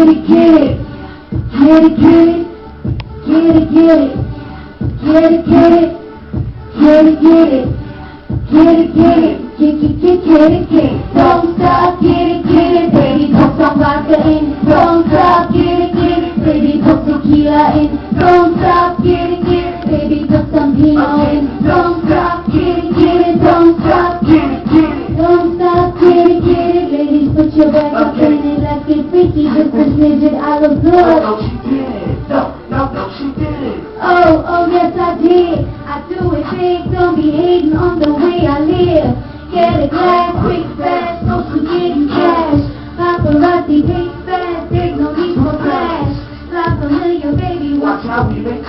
Get it, get it. Get it, get it. Get it, get it. Get it, get it. Get it, get it. Get it, get it. Get it, get it. Don't stop, get it, baby. Put some vodka in. Don't stop, get it, baby. Put tequila in. Don't stop, get it, baby. Put some Pinot in. Don't stop, get it, don't stop, get it. Don't stop, get it, ladies. Put your back up in it like it's freaky. Just a midget, I look good. No, she did it. No, she did it. Oh, yes I did. I do it big, don't be hating on the way I live. Get a glass, quick, fast, no to getting cash. Paparazzi, big fast, there's no need for flash. La familia, baby, Watch how we make